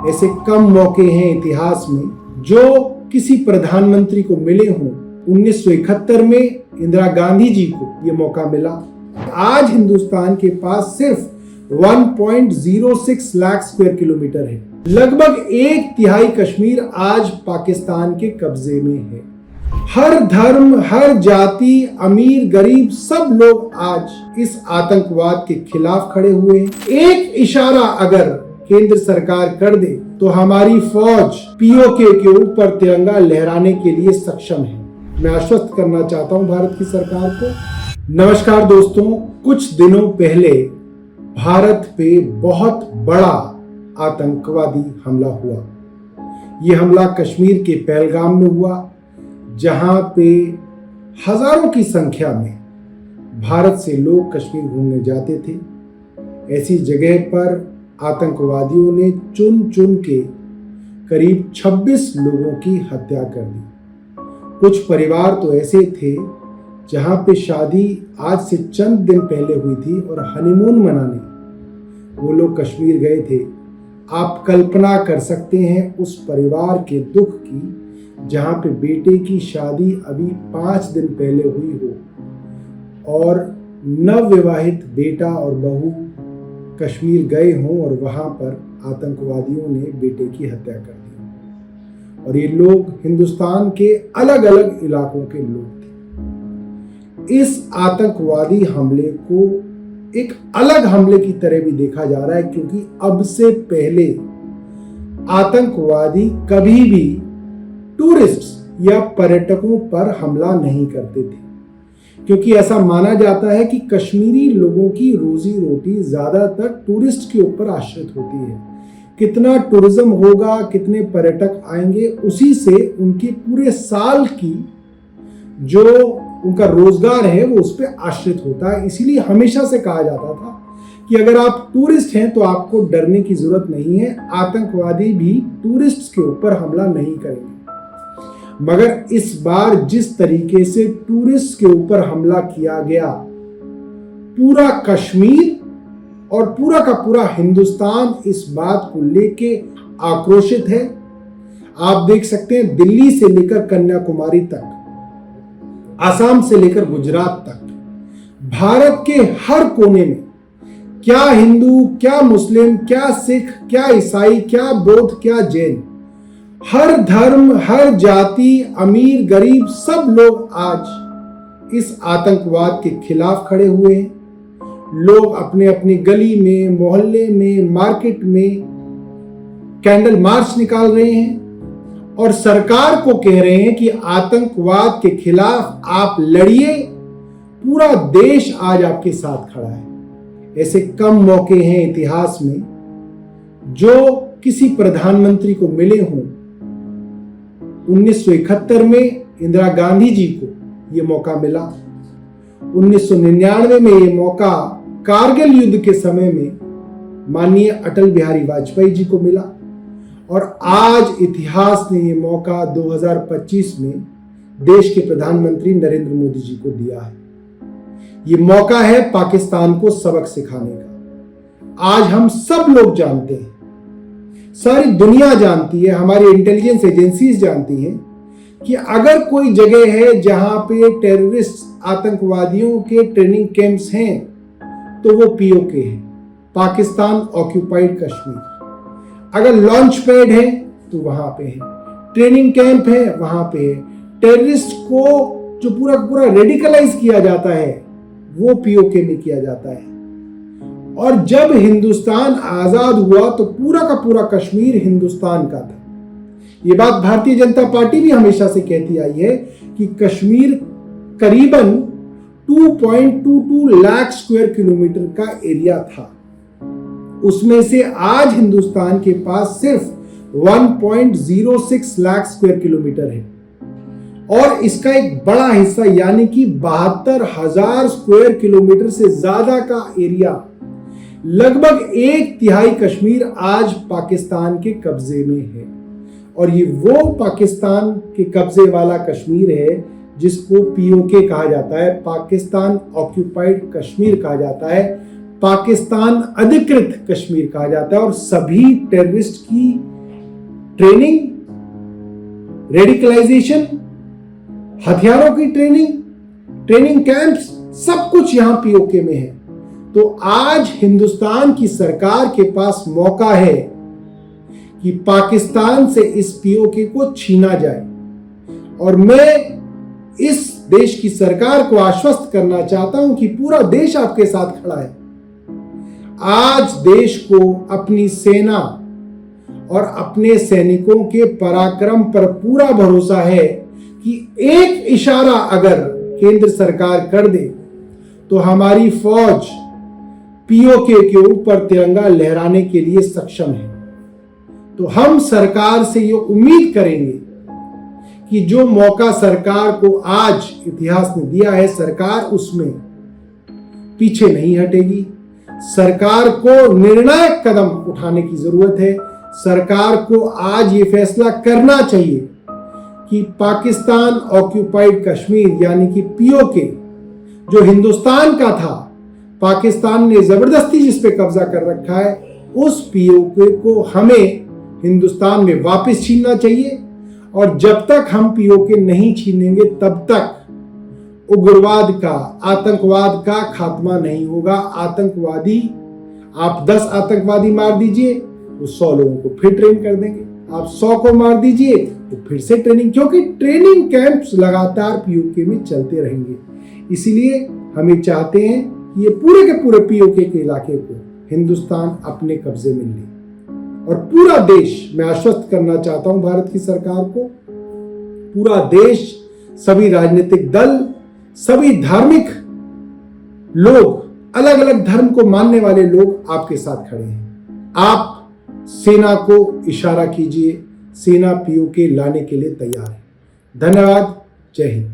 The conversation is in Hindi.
ऐसे कम मौके हैं इतिहास में जो किसी प्रधानमंत्री को मिले हों। 1971 में इंदिरा गांधी जी को यह मौका मिला। आज हिंदुस्तान के पास सिर्फ 1.06 लाख स्क्वायर किलोमीटर है। लगभग 1/3 कश्मीर आज पाकिस्तान के कब्जे में है। हर धर्म, हर जाति, अमीर गरीब सब लोग आज इस आतंकवाद के खिलाफ खड़े हुए हैं। एक इशारा अगर केंद्र सरकार कर दे तो हमारी फौज पीओके के ऊपर तिरंगा लहराने के लिए सक्षम है। मैं आश्वस्त करना चाहता हूं भारत की सरकार को। नमस्कार दोस्तों, कुछ दिनों पहले भारत पे बहुत बड़ा आतंकवादी हमला हुआ। यह हमला कश्मीर के पहलगाम में हुआ, जहां पे हजारों की संख्या में भारत से लोग कश्मीर घूमने जाते थे। ऐसी जगह पर आतंकवादियों ने चुन चुन के करीब 26 लोगों की हत्या कर दी। कुछ परिवार तो ऐसे थे जहां पे शादी आज से चंद दिन पहले हुई थी और हनीमून मनाने वो लोग कश्मीर गए थे। आप कल्पना कर सकते हैं उस परिवार के दुख की, जहां पे बेटे की शादी अभी 5 दिन पहले हुई हो और नवविवाहित बेटा और बहू कश्मीर गए हों और वहां पर आतंकवादियों ने बेटे की हत्या कर दी। और ये लोग हिंदुस्तान के अलग अलग इलाकों के लोग थे। इस आतंकवादी हमले को एक अलग हमले की तरह भी देखा जा रहा है, क्योंकि अब से पहले आतंकवादी कभी भी टूरिस्ट या पर्यटकों पर हमला नहीं करते थे, क्योंकि ऐसा माना जाता है कि कश्मीरी लोगों की रोजी रोटी ज्यादातर टूरिस्ट के ऊपर आश्रित होती है। कितना टूरिज्म होगा, कितने पर्यटक आएंगे, उसी से उनके पूरे साल की जो उनका रोजगार है वो उस पर आश्रित होता है। इसीलिए हमेशा से कहा जाता था कि अगर आप टूरिस्ट हैं तो आपको डरने की जरूरत नहीं है, आतंकवादी भी टूरिस्ट के ऊपर हमला नहीं करेंगे। मगर इस बार जिस तरीके से टूरिस्ट के ऊपर हमला किया गया, पूरा कश्मीर और पूरा का पूरा हिंदुस्तान इस बात को लेके आक्रोशित है। आप देख सकते हैं दिल्ली से लेकर कन्याकुमारी तक, आसाम से लेकर गुजरात तक, भारत के हर कोने में, क्या हिंदू, क्या मुस्लिम, क्या सिख, क्या ईसाई, क्या बौद्ध, क्या जैन, हर धर्म, हर जाति, अमीर गरीब सब लोग आज इस आतंकवाद के खिलाफ खड़े हुए हैं। लोग अपने अपनी गली में, मोहल्ले में, मार्केट में कैंडल मार्च निकाल रहे हैं और सरकार को कह रहे हैं कि आतंकवाद के खिलाफ आप लड़िए, पूरा देश आज आपके साथ खड़ा है। ऐसे कम मौके हैं इतिहास में जो किसी प्रधानमंत्री को मिले हों। 1971 में इंदिरा गांधी जी को यह मौका मिला। 1999 में यह मौका कारगिल युद्ध के समय में माननीय अटल बिहारी वाजपेयी जी को मिला और आज इतिहास ने यह मौका 2025 में देश के प्रधानमंत्री नरेंद्र मोदी जी को दिया है। यह मौका है पाकिस्तान को सबक सिखाने का। आज हम सब लोग जानते हैं, सारी दुनिया जानती है, हमारी इंटेलिजेंस एजेंसीज जानती हैं कि अगर कोई जगह है जहां पे टेररिस्ट आतंकवादियों के ट्रेनिंग कैंप्स हैं तो वो पीओके है, पाकिस्तान ऑक्यूपाइड कश्मीर। अगर लॉन्च पैड है तो वहां पे है, ट्रेनिंग कैंप है वहां पे है। टेररिस्ट को जो पूरा रेडिकलाइज किया जाता है वो पीओके में किया जाता है। और जब हिंदुस्तान आजाद हुआ तो पूरा का पूरा कश्मीर हिंदुस्तान का था। ये बात भारतीय जनता पार्टी भी हमेशा से कहती आई है कि कश्मीर करीबन 2.22 लाख स्क्वायर किलोमीटर का एरिया था। उसमें से आज हिंदुस्तान के पास सिर्फ 1.06 लाख स्क्वायर किलोमीटर है और इसका एक बड़ा हिस्सा यानी कि 72,000 स्क्वायर किलोमीटर से ज्यादा का एरिया, लगभग 1/3 कश्मीर आज पाकिस्तान के कब्जे में है। और ये वो पाकिस्तान के कब्जे वाला कश्मीर है जिसको पीओके कहा जाता है, पाकिस्तान ऑक्यूपाइड कश्मीर कहा जाता है, पाकिस्तान अधिकृत कश्मीर कहा जाता है। और सभी टेररिस्ट की ट्रेनिंग, रेडिकलाइजेशन, हथियारों की ट्रेनिंग कैंप्स, सब कुछ यहां पीओके में है। तो आज हिंदुस्तान की सरकार के पास मौका है कि पाकिस्तान से इस पीओके को छीना जाए। और मैं इस देश की सरकार को आश्वस्त करना चाहता हूं कि पूरा देश आपके साथ खड़ा है। आज देश को अपनी सेना और अपने सैनिकों के पराक्रम पर पूरा भरोसा है कि एक इशारा अगर केंद्र सरकार कर दे तो हमारी फौज पीओके के ऊपर तिरंगा लहराने के लिए सक्षम है। तो हम सरकार से ये उम्मीद करेंगे कि जो मौका सरकार को आज इतिहास ने दिया है, सरकार उसमें पीछे नहीं हटेगी। सरकार को निर्णायक कदम उठाने की जरूरत है। सरकार को आज ये फैसला करना चाहिए कि पाकिस्तान ऑक्यूपाइड कश्मीर यानी कि पीओके जो हिंदुस्तान का था, पाकिस्तान ने जबरदस्ती जिस पे कब्जा कर रखा है, उस पीओके को हमें हिंदुस्तान में वापस छीनना चाहिए। और जब तक हम पीओके नहीं छीनेंगे तब तक उग्रवाद का, आतंकवाद का खात्मा नहीं होगा। आतंकवादी, आप 10 आतंकवादी मार दीजिए वो 100 लोगों को फिर ट्रेन कर देंगे। आप 100 को मार दीजिए तो फिर से ट्रेनिंग, क्योंकि ट्रेनिंग कैंप्स लगातार पीओके में चलते रहेंगे। इसीलिए हम चाहते हैं कि ये पूरे के पूरे पीओके के इलाके को हिंदुस्तान अपने कब्जे में ले। और पूरा देश, मैं आश्वस्त करना चाहता हूं भारत की सरकार को, पूरा देश, सभी राजनीतिक दल, सभी धार्मिक लोग, अलग अलग धर्म को मानने वाले लोग आपके साथ खड़े हैं। आप सेना को इशारा कीजिए, सेना पीओके लाने के लिए तैयार है। धन्यवाद। जय हिंद।